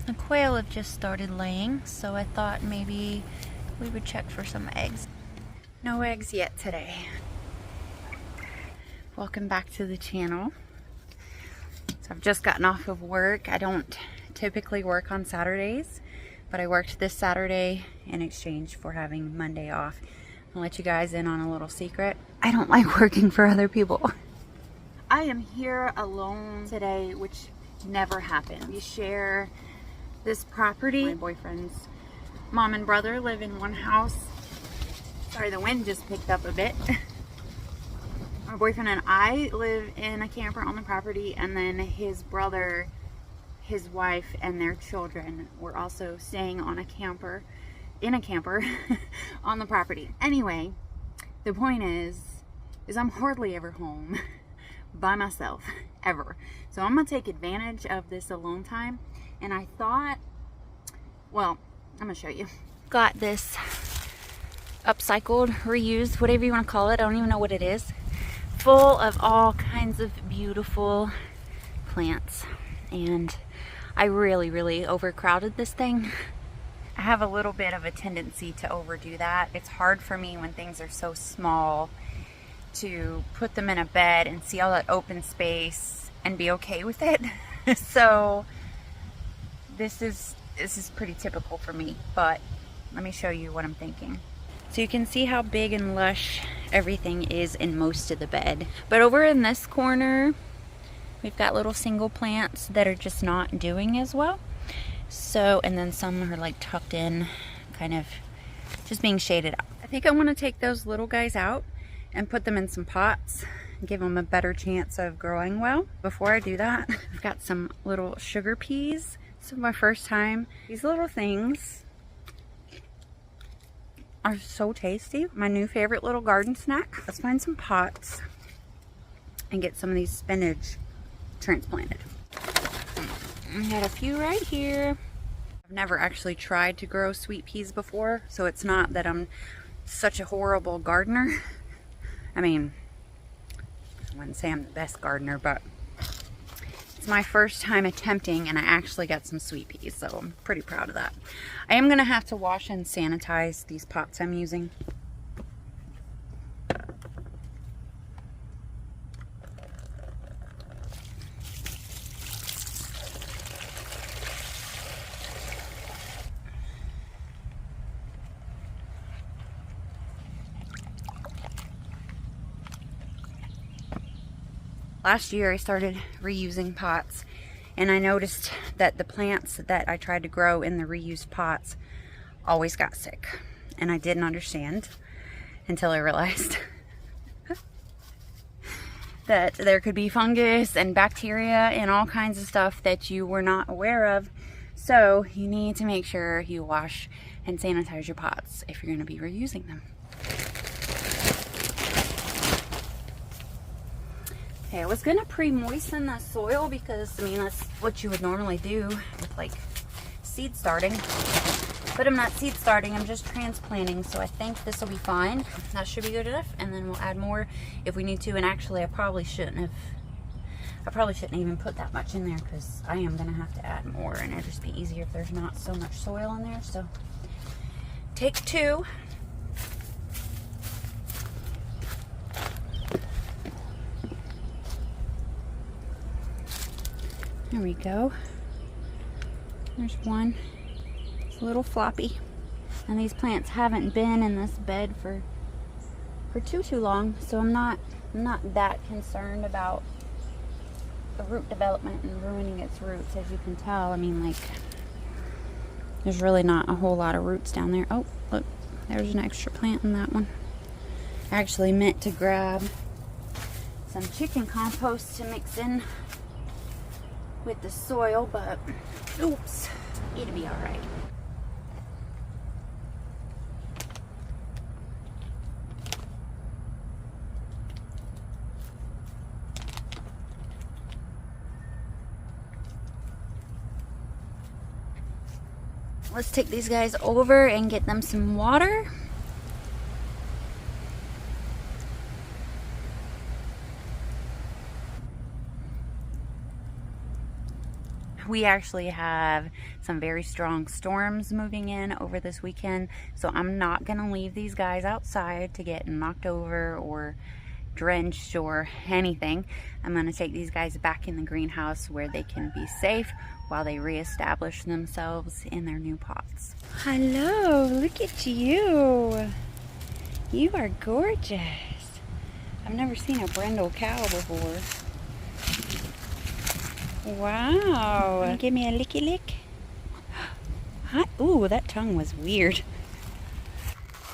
The quail have just started laying, so I thought maybe we would check for some eggs. No eggs yet today. Welcome back to the channel. So I've just gotten off of work. I don't typically work on Saturdays, but I worked this Saturday in exchange for having Monday off. I'll let you guys in on a little secret. I don't like working for other people. I am here alone today, which never happened. We share this property. My boyfriend's mom and brother live in one house. Sorry, the wind just picked up a bit. My boyfriend and I live in a camper on the property, and then his brother, his wife, and their children were also staying on a camper, on the property. Anyway, the point is I'm hardly ever home by myself, ever. So I'm gonna take advantage of this alone time, and I thought, well, I'm gonna show you. Got this upcycled, reused, whatever you want to call it, I don't even know what it is, full of all kinds of beautiful plants. And I really overcrowded this thing. I have a little bit of a tendency to overdo that. It's hard for me when things are so small to put them in a bed and see all that open space and be okay with it. So this is pretty typical for me, but let me show you what I'm thinking. So you can see how big and lush everything is in most of the bed. But over in this corner, we've got little single plants that are just not doing as well. So, and then some are like tucked in, kind of just being shaded out. I think I want to take those little guys out and put them in some pots and give them a better chance of growing well. Before I do that, I've got some little sugar peas. This is my first time. These little things are so tasty. My new favorite little garden snack. Let's find some pots and get some of these spinach transplanted. I got a few right here. I've never actually tried to grow sweet peas before, so it's not that I'm such a horrible gardener. I mean, I wouldn't say I'm the best gardener, but it's my first time attempting, and I actually got some sweet peas, so I'm pretty proud of that. I am gonna have to wash and sanitize these pots I'm using. Last year I started reusing pots, and I noticed that the plants that I tried to grow in the reused pots always got sick. And I didn't understand until I realized that there could be fungus and bacteria and all kinds of stuff that you were not aware of. So you need to make sure you wash and sanitize your pots if you're going to be reusing them. Okay, I was gonna pre-moisten the soil because, I mean, that's what you would normally do with like seed starting. But I'm not seed starting, I'm just transplanting, so I think this will be fine. That should be good enough, and then we'll add more if we need to. And actually, I probably shouldn't even put that much in there, because I am gonna have to add more, and it'd just be easier if there's not so much soil in there. So, take two. There we go. There's one. It's a little floppy. And these plants haven't been in this bed for too long, so I'm not that concerned about the root development and ruining its roots. As you can tell, I mean, like, there's really not a whole lot of roots down there. Oh, look, there's an extra plant in that one. I actually meant to grab some chicken compost to mix in with the soil, but oops, it'll be all right. Let's take these guys over and get them some water. we actually have some very strong storms moving in over this weekend, so I'm not gonna leave these guys outside to get knocked over or drenched or anything. I'm gonna take these guys back in the greenhouse where they can be safe while they reestablish themselves in their new pots. Hello, look at you. You are gorgeous. I've never seen a brindle cow before. Wow. Give me a licky lick. Ooh, that tongue was weird.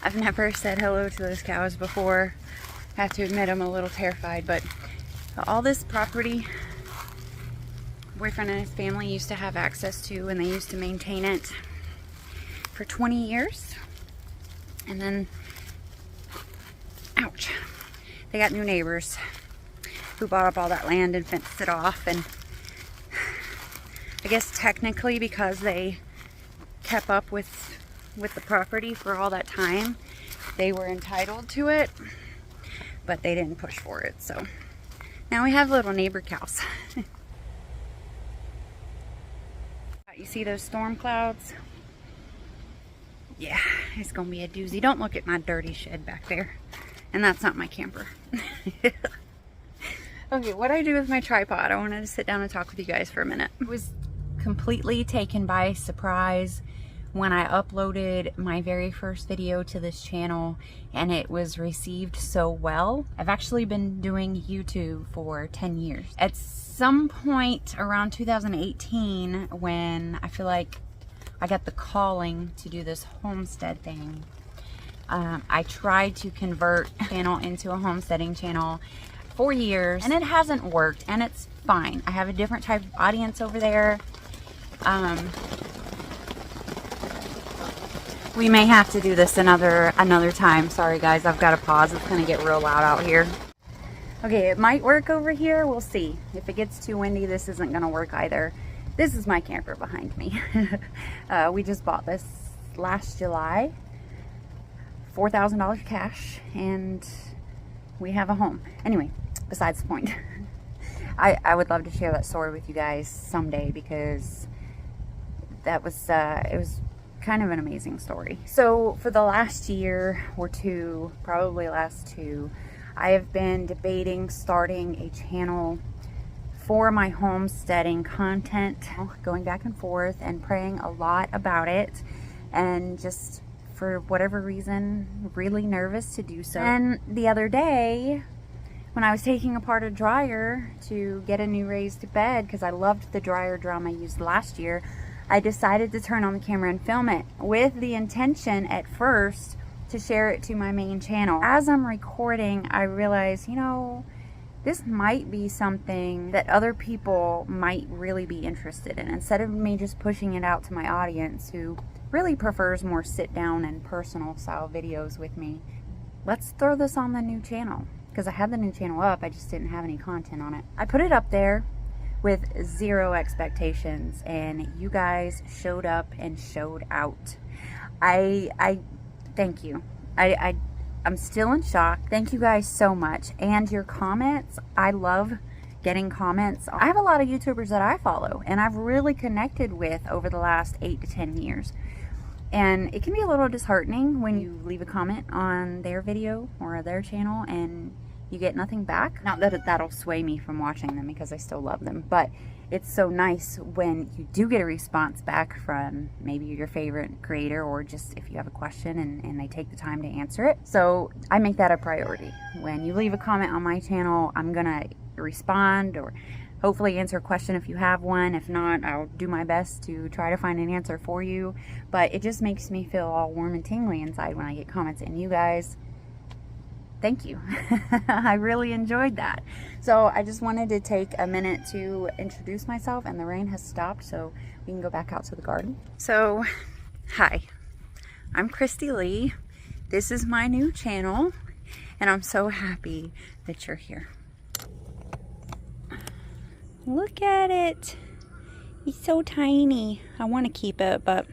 I've never said hello to those cows before. I have to admit I'm a little terrified, but all this property boyfriend and his family used to have access to, and they used to maintain it for 20 years. And then, ouch, they got new neighbors who bought up all that land and fenced it off. And I guess technically because they kept up with the property for all that time, they were entitled to it, but they didn't push for it. So now we have little neighbor cows. You see those storm clouds? Yeah, it's gonna be a doozy. Don't look at my dirty shed back there. And that's not my camper. Okay, what I do with my tripod, I wanted to sit down and talk with you guys for a minute. I was completely taken by surprise when I uploaded my very first video to this channel and it was received so well. I've actually been doing YouTube for 10 years. At some point around 2018, when I feel like I got the calling to do this homestead thing, I tried to convert the channel into a homesteading channel for years, and it hasn't worked, and it's fine. I have a different type of audience over there. We may have to do this another time. Sorry guys, I've got to pause. It's gonna get real loud out here. Okay, it might work over here. We'll see. If it gets too windy, this isn't gonna work either. This is my camper behind me. We just bought this last July. $4,000 cash, and we have a home. Anyway, besides the point. I would love to share that story with you guys someday, because that was it was kind of an amazing story. So for the last year or two, probably last two, I have been debating starting a channel for my homesteading content, going back and forth and praying a lot about it, and just for whatever reason really nervous to do so. And the other day when I was taking apart a dryer to get a new raised bed, because I loved the dryer drum I used last year, I decided to turn on the camera and film it with the intention at first to share it to my main channel. As I'm recording, I realized, you know, this might be something that other people might really be interested in, instead of me just pushing it out to my audience who really prefers more sit down and personal style videos with me. Let's throw this on the new channel, because I had the new channel up, I just didn't have any content on it. I put it up there with zero expectations, and you guys showed up and showed out. I thank you. I'm still in shock. Thank you guys so much. And your comments, I love getting comments. I have a lot of YouTubers that I follow and I've really connected with over the last 8 to 10 years. And it can be a little disheartening when you leave a comment on their video or their channel and you get nothing back. Not that that'll sway me from watching them, because I still love them, but it's so nice when you do get a response back from maybe your favorite creator, or just if you have a question and they take the time to answer it. So I make that a priority. When you leave a comment on my channel, I'm gonna respond or hopefully answer a question if you have one. If not, I'll do my best to try to find an answer for you. But it just makes me feel all warm and tingly inside when I get comments. And you guys, thank you. I really enjoyed that. So I just wanted to take a minute to introduce myself, and the rain has stopped, so we can go back out to the garden. So, hi, I'm Christy Lee. This is my new channel, and I'm so happy that you're here. Look at it. He's so tiny. I want to keep it, but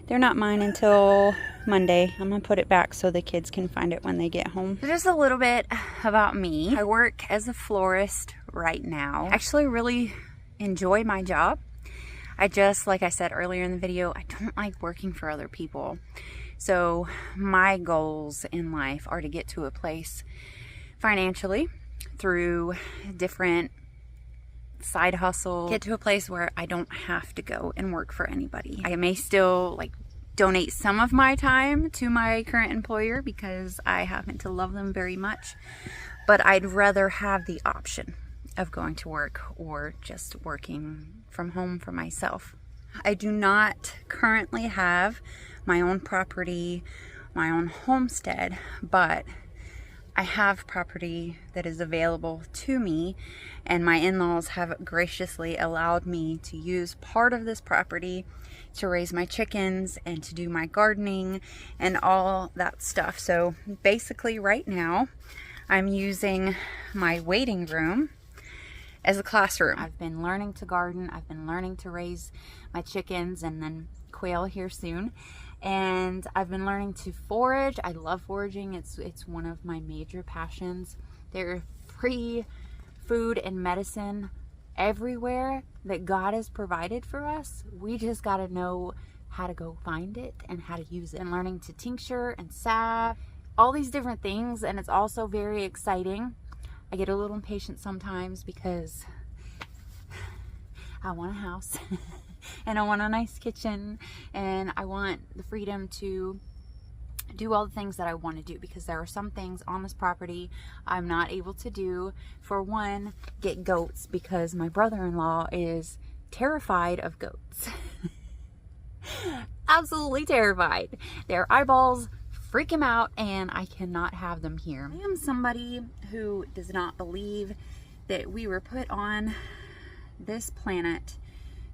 they're not mine until Monday. I'm gonna put it back so the kids can find it when they get home. So just a little bit about me. I work as a florist right now. I actually really enjoy my job. like I said earlier in the video, I don't like working for other people. So my goals in life are to get to a place financially through different side hustle, get to a place where I don't have to go and work for anybody. I may still like donate some of my time to my current employer because I happen to love them very much, but I'd rather have the option of going to work or just working from home for myself. I do not currently have my own property, my own homestead, but I have property that is available to me, and my in-laws have graciously allowed me to use part of this property to raise my chickens and to do my gardening and all that stuff. So basically right now I'm using my waiting room as a classroom. I've been learning to garden, I've been learning to raise my chickens and then quail here soon. And I've been learning to forage. I love foraging. It's one of my major passions. There are free food and medicine everywhere that God has provided for us. We just got to know how to go find it and how to use it. And learning to tincture and salve, all these different things. And it's also very exciting. I get a little impatient sometimes because I want a house. And I want a nice kitchen, and I want the freedom to do all the things that I want to do, because there are some things on this property I'm not able to do. For one, get goats, because my brother-in-law is terrified of goats. Absolutely terrified. Their eyeballs freak him out, and I cannot have them here. I am somebody who does not believe that we were put on this planet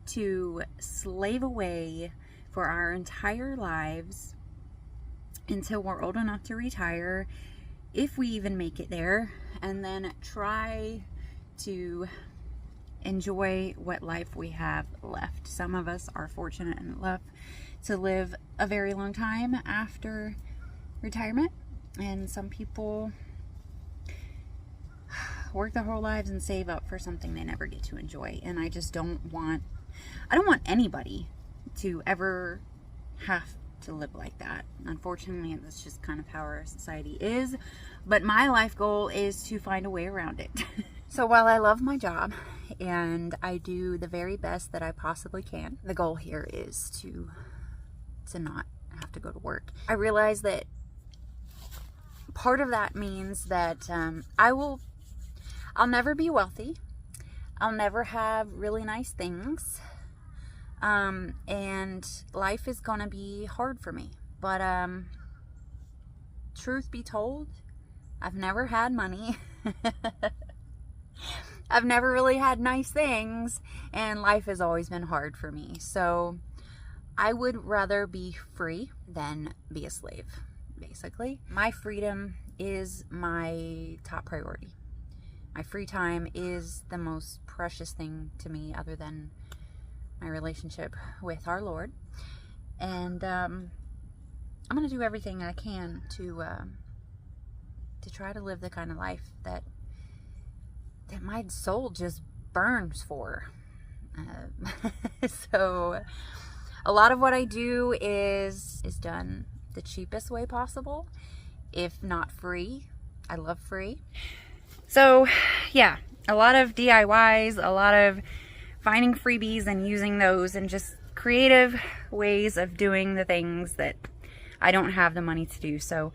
to slave away for our entire lives until we're old enough to retire, if we even make it there, and then try to enjoy what life we have left. Some of us are fortunate enough to live a very long time after retirement, and some people work their whole lives and save up for something they never get to enjoy. And I just don't want anybody to ever have to live like that. Unfortunately, that's just kind of how our society is. But my life goal is to find a way around it. So while I love my job and I do the very best that I possibly can, the goal here is to not have to go to work. I realize that part of that means that I'll never be wealthy. I'll never have really nice things. And life is gonna be hard for me. But truth be told, I've never had money. I've never really had nice things, and life has always been hard for me. So I would rather be free than be a slave, basically. My freedom is my top priority. My free time is the most precious thing to me, other than my relationship with our Lord. And I'm going to do everything I can to try to live the kind of life that my soul just burns for. So a lot of what I do is done the cheapest way possible, if not free. I love free. So yeah, a lot of DIYs, a lot of finding freebies and using those, and just creative ways of doing the things that I don't have the money to do. So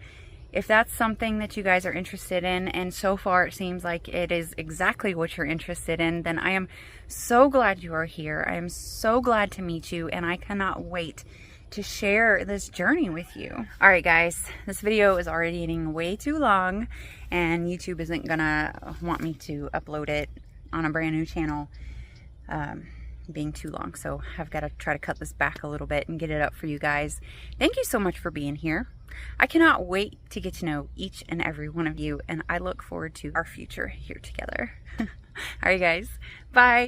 if that's something that you guys are interested in, and so far it seems like it is exactly what you're interested in, then I am so glad you are here. I am so glad to meet you, and I cannot wait to share this journey with you. All right, guys, this video is already getting way too long, and YouTube isn't gonna want me to upload it on a brand new channel being too long. So I've got to try to cut this back a little bit and get it up for you guys. Thank you so much for being here. I cannot wait to get to know each and every one of you, and I look forward to our future here together. All right, guys, bye.